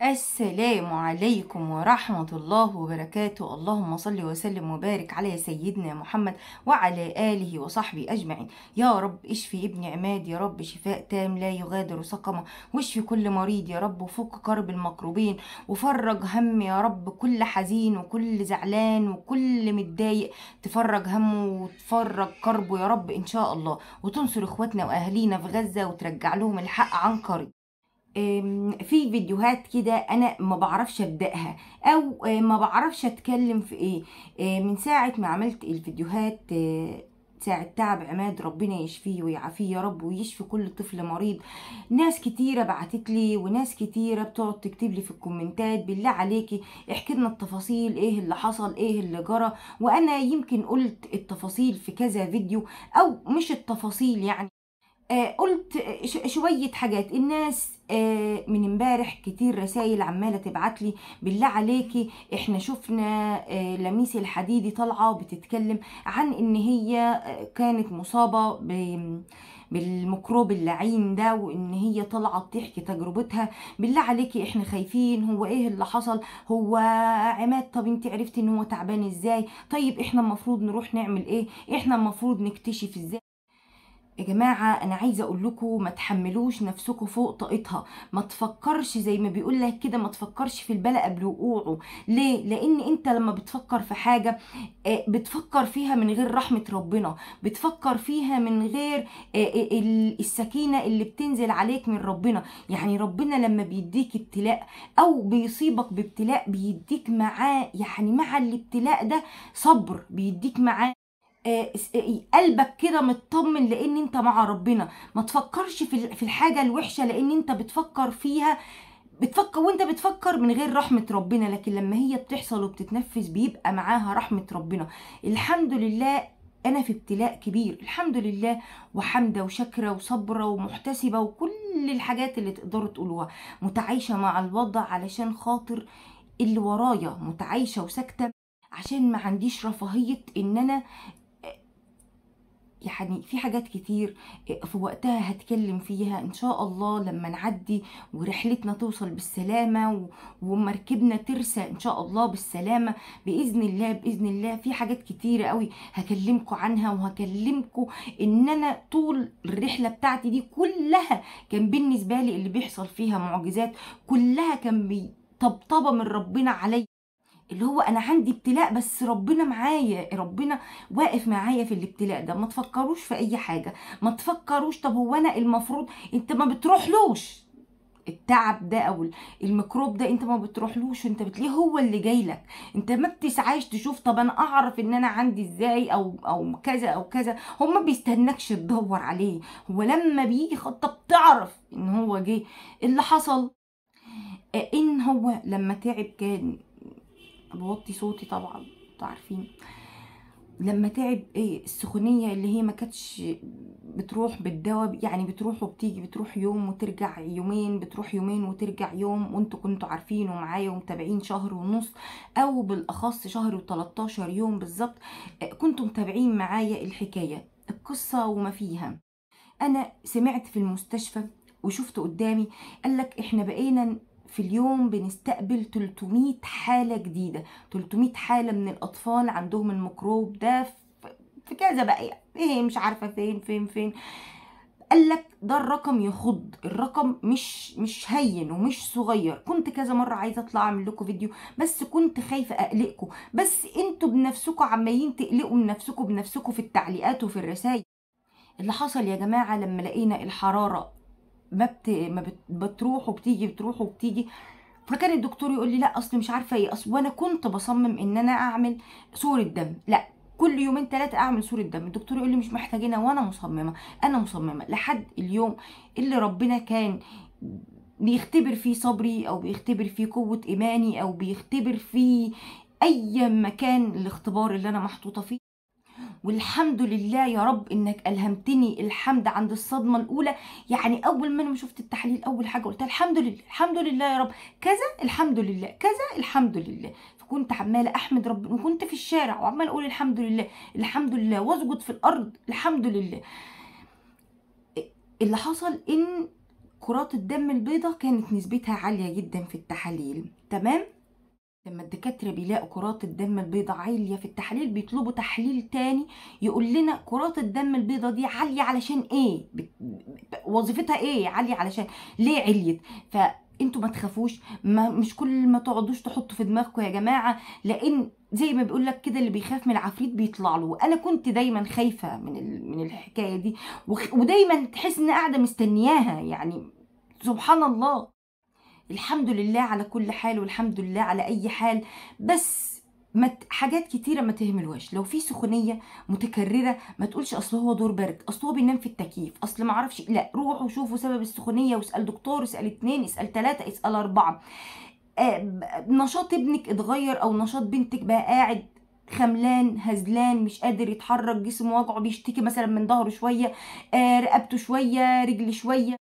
السلام عليكم ورحمة الله وبركاته. اللهم صل وسلم وبارك على سيدنا محمد وعلى آله وصحبه أجمعين. يا رب اشفي ابن عماد، يا رب شفاء تام لا يغادر سقما، واشفي كل مريض يا رب، وفك كرب المكروبين، وفرج هم يا رب كل حزين وكل زعلان وكل متضايق، تفرج همه وتفرج كربه يا رب إن شاء الله، وتنصر اخواتنا وأهالينا في غزة وترجع لهم الحق عن قريب. في فيديوهات كده انا ما بعرفش ابداها او ما بعرفش اتكلم في ايه. من ساعه ما عملت الفيديوهات، ساعة تعب عماد، ربنا يشفيه ويعافيه يا رب ويشفي كل طفل مريض. ناس كتيرة بعتت لي وناس كتيرة بتقعد تكتب لي في الكومنتات بالله عليكي احكي لنا التفاصيل، ايه اللي حصل، ايه اللي جرى. وانا يمكن قلت التفاصيل في كذا فيديو او مش التفاصيل يعني. قلت شوية حاجات. الناس من امبارح كتير رسائل عمالة تبعت لي بالله عليكي احنا شفنا لميس الحديدي طالعة بتتكلم عن ان هي كانت مصابة بالميكروب اللعين ده، وان هي طالعة بتحكي تجربتها. بالله عليكي احنا خايفين، هو ايه اللي حصل؟ هو عماد طب انت عرفتي ان هو تعبان ازاي؟ طيب احنا المفروض نروح نعمل ايه؟ احنا المفروض نكتشف ازاي؟ يا جماعة أنا عايزة أقول لكم ما تحملوش نفسكم فوق طاقتها. ما تفكرش زي ما بيقول لك كده، ما تفكرش في البلاء قبل وقوعه. ليه؟ لأن أنت لما بتفكر في حاجة بتفكر فيها من غير رحمة ربنا، بتفكر فيها من غير السكينة اللي بتنزل عليك من ربنا. يعني ربنا لما بيديك ابتلاء أو بيصيبك بابتلاء بيديك معاه، يعني مع الابتلاء ده صبر، بيديك معاه قلبك كده مطمن لان انت مع ربنا. ما تفكرش في الحاجة الوحشة لان انت بتفكر فيها، بتفكر وانت بتفكر من غير رحمة ربنا. لكن لما هي بتحصل وبتتنفذ بيبقى معاها رحمة ربنا. الحمد لله انا في ابتلاء كبير الحمد لله، وحمدة وشكرة وصبرة ومحتسبة وكل الحاجات اللي تقدروا تقولوها. متعايشة مع الوضع علشان خاطر اللي ورايا، متعايشة وساكتة عشان ما عنديش رفاهية ان انا يعني في حاجات كتير في وقتها هتكلم فيها ان شاء الله لما نعدي ورحلتنا توصل بالسلامة ومركبنا ترسى ان شاء الله بالسلامة بإذن الله. بإذن الله في حاجات كتيرة قوي هكلمكم عنها، وهكلمكم ان انا طول الرحلة بتاعتي دي كلها كان بالنسبة لي اللي بيحصل فيها معجزات، كلها كان طبطبة من ربنا عليا. اللي هو انا عندي ابتلاء بس ربنا معايا، ربنا واقف معايا في الابتلاء ده. ما تفكروش في اي حاجة، ما تفكروش طب هو انا المفروض، انت ما بتروحلوش التعب ده او الميكروب ده، انت ما بتروحلوش، انت بتلاقيه هو اللي جاي لك. انت ما بتسعاش تشوف طب انا اعرف ان انا عندي ازاي او كذا او كذا. هو ما بيستنكش تدور عليه، هو لما بيجي طب تعرف ان هو جه. اللي حصل ان هو لما تعب كان بوطي صوتي طبعا انتوا عارفين. لما تعب ايه السخونية اللي هي ما كانتش بتروح بالدواء، يعني بتروح وبتيجي، بتروح يوم وترجع يومين، بتروح يومين وترجع يوم، وانتوا كنتوا عارفين ومعايا ومتابعين شهر ونص او بالاخص شهر و13 يوم بالظبط. كنتوا متابعين معايا الحكاية القصة وما فيها. انا سمعت في المستشفى وشفت قدامي قالك احنا بقينا في اليوم بنستقبل 300 حالة جديدة، 300 حالة من الأطفال عندهم الميكروب ده في كذا بقى، ايه مش عارفة فين. قالك ده الرقم يخض، الرقم مش هين ومش صغير. كنت كذا مرة عايزة اطلع اعمل لكم فيديو بس كنت خايفة اقلقكم، بس انتوا بنفسكم عمالين تقلقوا من نفسكم بنفسكم في التعليقات وفي الرسائل. اللي حصل يا جماعة لما لقينا الحرارة ما بتروح وبتيجي، بتروح وبتيجي، فكان الدكتور يقول لي لا اصل مش عارفه ايه اصل. وانا كنت بصمم ان انا اعمل صوره دم، لا كل يومين ثلاثه اعمل صوره دم. الدكتور يقول لي مش محتاجينها، وانا مصممه، انا مصممه لحد اليوم اللي ربنا كان بيختبر فيه صبري او بيختبر فيه قوه ايماني او بيختبر فيه اي مكان الاختبار اللي انا محطوطه فيه. والحمد لله يا رب انك الهمتني الحمد عند الصدمه الاولى. يعني اول ما انا شفت التحليل اول حاجه قلتها الحمد لله الحمد لله يا رب، كذا الحمد لله كذا الحمد لله. فكنت عماله احمد ربنا وكنت في الشارع وعماله اقول الحمد لله الحمد لله، واسجد في الارض الحمد لله. اللي حصل ان كرات الدم البيضاء كانت نسبتها عالية جدا في التحاليل. تمام. لما الدكاترة بيلاقوا كرات الدم البيضاء عالية في التحاليل بيطلبوا تحليل تاني يقول لنا كرات الدم البيضاء دي عالية علشان ايه، وظيفتها ايه، عالية علشان ليه عليت. فانتوا ما تخافوش، مش كل ما تقعدوش تحطوا في دماغكم يا جماعة، لان زي ما بيقول لك كده اللي بيخاف من العفريت بيطلع له. انا كنت دايما خايفة من الحكاية دي، ودايما تحس ان قاعدة مستنياها يعني. سبحان الله. الحمد لله على كل حال، والحمد لله على اي حال. بس حاجات كتيره ما تهملوهاش. لو في سخونيه متكرره ما تقولش اصل هو دور برد، اصل هو بينام في التكييف، اصل ما اعرفش. لا، روحوا شوفوا سبب السخونيه واسال دكتور، اسال 2، اسال 3، اسال 4. نشاط ابنك اتغير او نشاط بنتك بقى قاعد خملان هزلان مش قادر يتحرك، جسمه وجعه، بيشتكي مثلا من ظهره شويه، رقبته شويه، رجل شويه.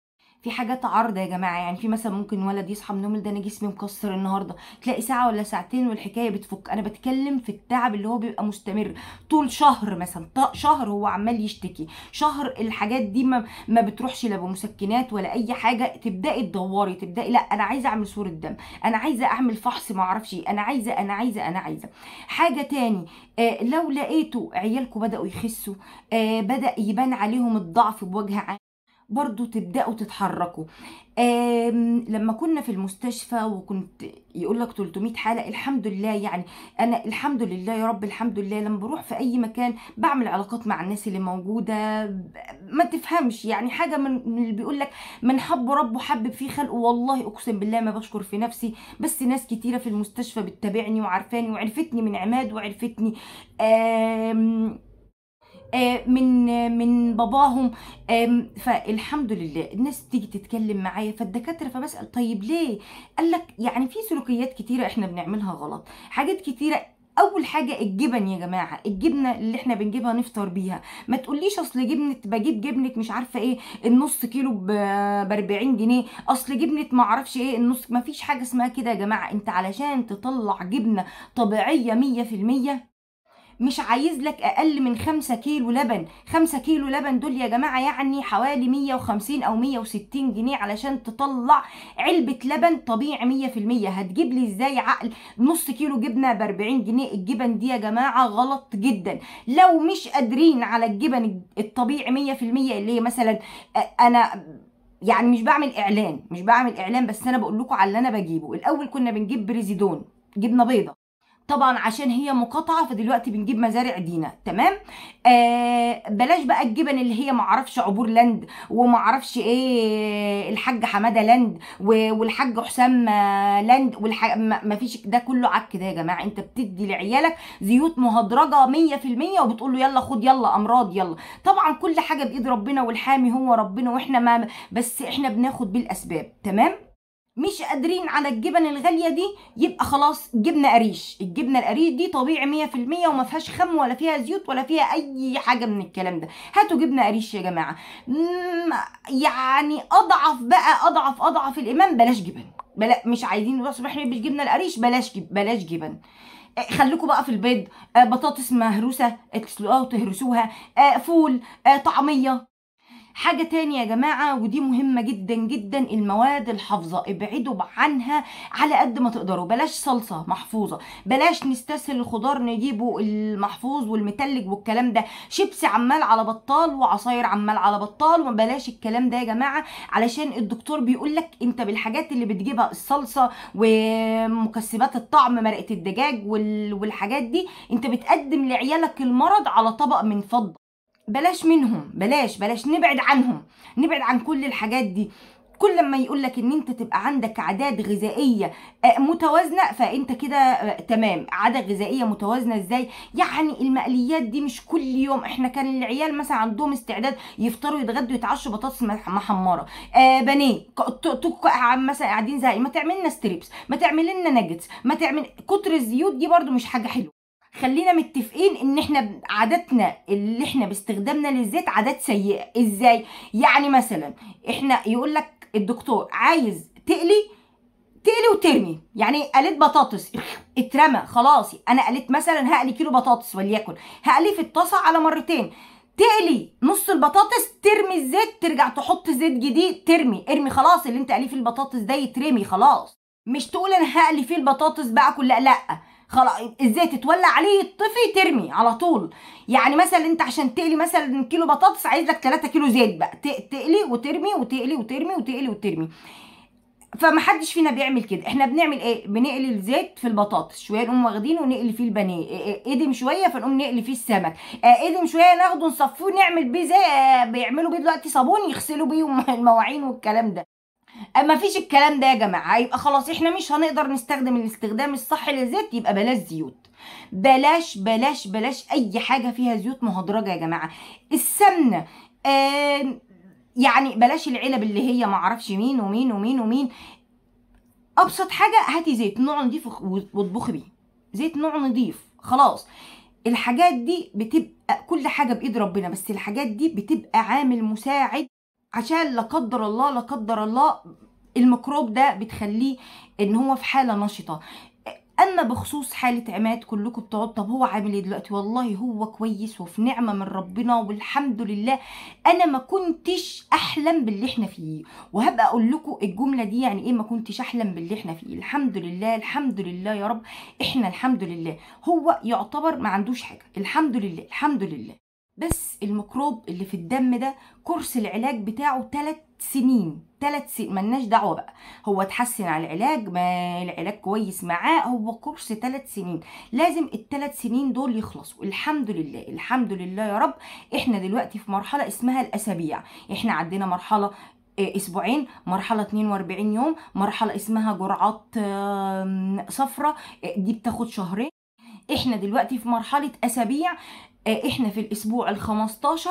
في حاجات عارضة يا جماعة. يعني في مثلا ممكن ولد يصحى من النوم ده انا جسمي مكسر النهارده، تلاقي ساعة ولا ساعتين والحكاية بتفك. انا بتكلم في التعب اللي هو بيبقى مستمر طول شهر مثلا، شهر هو عمال يشتكي، شهر الحاجات دي ما بتروحش لا بمسكنات ولا اي حاجة. تبدأي تدوري، تبدأي لا انا عايزة اعمل صورة دم، انا عايزة اعمل فحص ما اعرفش ايه، انا عايزة انا عايزة انا عايزة حاجة تاني. لو لقيتوا عيالكم بدأوا يخسوا، بدأ يبان عليهم الضعف بوجه عام، برضو تبدأوا تتحركوا. لما كنا في المستشفى وكنت يقول لك 300 حالة، الحمد لله يعني. أنا الحمد لله يا رب، الحمد لله لما بروح في أي مكان بعمل علاقات مع الناس اللي موجودة. ما تفهمش يعني حاجة من اللي بيقول لك من حب ربه حبب فيه خلقه. والله أقسم بالله ما بشكر في نفسي، بس ناس كتيرة في المستشفى بتتابعني وعارفاني وعرفتني من عماد وعرفتني من باباهم. فالحمد لله الناس تيجي تتكلم معايا فالدكاتره، فبسال طيب ليه؟ قال لك يعني في سلوكيات كتيره احنا بنعملها غلط، حاجات كتيره. اول حاجه الجبن يا جماعه، الجبنه اللي احنا بنجيبها نفطر بيها. ما تقوليش اصل جبنه، بجيب جبنه مش عارفه ايه النص كيلو ب 40 جنيه، اصل جبنه ما اعرفش ايه النص. ما فيش حاجه اسمها كده يا جماعه. انت علشان تطلع جبنه طبيعيه 100% مش عايز لك اقل من 5 كيلو لبن. 5 كيلو لبن دول يا جماعة يعني حوالي 150 او 160 جنيه علشان تطلع علبة لبن طبيعي 100%. هتجيب لي ازاي عقل نص كيلو جبنة ب 40 جنيه؟ الجبن دي يا جماعة غلط جدا. لو مش قادرين على الجبن الطبيعي 100% اللي هي مثلا، انا يعني مش بعمل اعلان بس انا بقول لكم على اللي انا بجيبه. الاول كنا بنجيب بريزيدون جبنة بيضة، طبعا عشان هي مقاطعه فدلوقتي بنجيب مزارع دينا. تمام. بلاش بقى الجبن اللي هي معرفش عبور لاند ومعرفش ايه الحاج حماده لاند والحاج حسام لاند مفيش ده كله عك ده يا جماعه. انت بتدي لعيالك زيوت مهدرجه 100% وبتقول له يلا خد يلا امراض يلا. طبعا كل حاجه بايد ربنا والحامي هو ربنا، واحنا ما بس احنا بناخد بالاسباب. تمام. مش قادرين على الجبن الغاليه دي يبقى خلاص جبنه قريش. الجبنه القريش دي طبيعي 100% وما فيهاش خم ولا فيها زيوت ولا فيها اي حاجه من الكلام ده. هاتوا جبنه قريش يا جماعه. يعني اضعف بقى، اضعف الايمان بلاش جبن. مش عايزين بس احنا مش جبنه القريش، بلاش جبن. خليكوا بقى في البيض، بطاطس مهروسه تسلقوها وتهرسوها، فول، طعميه. حاجة تانية يا جماعة ودي مهمة جدا جدا، المواد الحافظة ابعدوا عنها على قد ما تقدروا. بلاش صلصة محفوظة، بلاش نستسهل الخضار نجيبه المحفوظ والمتلج والكلام ده، شيبسي عمال على بطال وعصاير عمال على بطال. وبلاش الكلام ده يا جماعة، علشان الدكتور بيقولك انت بالحاجات اللي بتجيبها الصلصة ومكسبات الطعم مرقة الدجاج والحاجات دي انت بتقدم لعيالك المرض على طبق من فضة. بلاش منهم، بلاش نبعد عنهم، نبعد عن كل الحاجات دي. كل ما يقولك ان انت تبقى عندك عادات غذائيه متوازنه فانت كده تمام. عاده غذائيه متوازنه ازاي؟ يعني المقليات دي مش كل يوم. احنا كان العيال مثلا عندهم استعداد يفطروا يتغدوا يتعشوا بطاطس محمره، بانيه، مثلا قاعدين زي ما تعمل لنا ستريبس، ما تعمل لنا ناجتس، ما تعمل كتر الزيوت دي برده مش حاجه حلوه. خلينا متفقين ان احنا عاداتنا اللي احنا باستخدامنا للزيت عادات سيئه. ازاي؟ يعني مثلا احنا يقول لك الدكتور عايز تقلي وترمي. يعني قليت بطاطس اترمى خلاص. انا قليت مثلا هقلي كيلو بطاطس وليكن هقليه في الطاسه على مرتين، تقلي نص البطاطس، ترمي الزيت، ترجع تحط زيت جديد، ارمي خلاص اللي انت قليه في البطاطس ده يترمي خلاص. مش تقول انا هقلي فيه البطاطس بقى كلها، لا، خلاص الزيت اتولع عليه يطفي ترمي على طول. يعني مثلا انت عشان تقلي مثلا كيلو بطاطس عايز لك 3 كيلو زيت بقى، تقلي وترمي وتقلي وترمي وتقلي وترمي. فمحدش فينا بيعمل كده. احنا بنعمل ايه؟ بنقلي الزيت في البطاطس شويه، نقوم واخدينه ونقلي فيه البانيه، ادم شويه فنقوم نقلي فيه السمك، ادم شويه ناخده نصفيه نعمل بيه زي بيعملوا بيه دلوقتي صابون يغسلوا بيه المواعين والكلام ده. اما فيش الكلام ده يا جماعه، يبقى خلاص احنا مش هنقدر نستخدم الاستخدام الصحي للزيت، يبقى بلاش زيوت. بلاش بلاش بلاش اي حاجه فيها زيوت مهدرجه يا جماعه. السمنه، يعني بلاش العلب اللي هي معرفش مين ومين ومين ومين. ابسط حاجه هاتي زيت نوع نضيف واطبخي بيه، زيت نوع نضيف خلاص. الحاجات دي بتبقى كل حاجه بايد ربنا، بس الحاجات دي بتبقى عامل مساعد عشان لا قدر الله لا قدر الله الميكروب ده بتخليه ان هو في حاله نشطه. اما بخصوص حاله عماد كلكم بتقعد طب هو عامل ايه دلوقتي؟ والله هو كويس وفي نعمه من ربنا والحمد لله. انا ما كنتش احلم باللي احنا فيه، وهبقى اقول لكم الجمله دي يعني ايه ما كنتش احلم باللي احنا فيه. الحمد لله الحمد لله يا رب، احنا الحمد لله. هو يعتبر ما عندوش حاجه، الحمد لله الحمد لله. بس الميكروب اللي في الدم ده كورس العلاج بتاعه 3 سنين، 3 سنين ملناش دعوه بقى. هو اتحسن على العلاج، ما العلاج كويس معاه، هو كورس 3 سنين. لازم ال3 سنين دول يخلصوا. الحمد لله الحمد لله يا رب. احنا دلوقتي في مرحله اسمها الاسابيع. احنا عندنا مرحله اسبوعين، مرحله 42 يوم، مرحله اسمها جرعات صفرة دي بتاخد شهرين. احنا دلوقتي في مرحله اسابيع، احنا في الاسبوع ال15.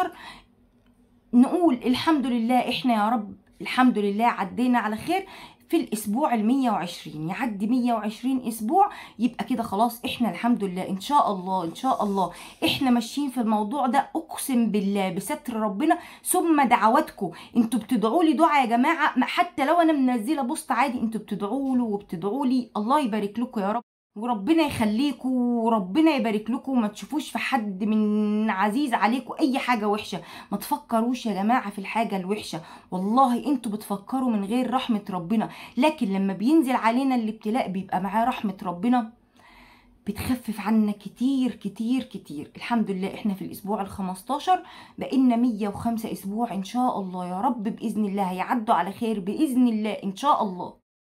نقول الحمد لله احنا يا رب الحمد لله عدينا على خير. في الاسبوع ال120 يعدي 120 اسبوع، يبقى كده خلاص احنا الحمد لله ان شاء الله ان شاء الله احنا ماشيين في الموضوع ده. اقسم بالله بستر ربنا ثم دعواتكم. انتوا بتدعوا لي دعاء يا جماعه، حتى لو انا منزله بوست عادي انتوا بتدعوا له وبتدعوا لي. الله يبارك لكم يا رب وربنا يخليكم وربنا يبارك لكم. ما تشوفوش في حد من عزيز عليكم اي حاجه وحشه، ما تفكروش يا جماعه في الحاجه الوحشه. والله انتوا بتفكروا من غير رحمه ربنا، لكن لما بينزل علينا الابتلاء بيبقى معاه رحمه ربنا، بتخفف عنا كتير كتير كتير. الحمد لله احنا في الاسبوع ال15، بقينا 105 اسبوع ان شاء الله يا رب باذن الله هيعدوا على خير باذن الله ان شاء الله.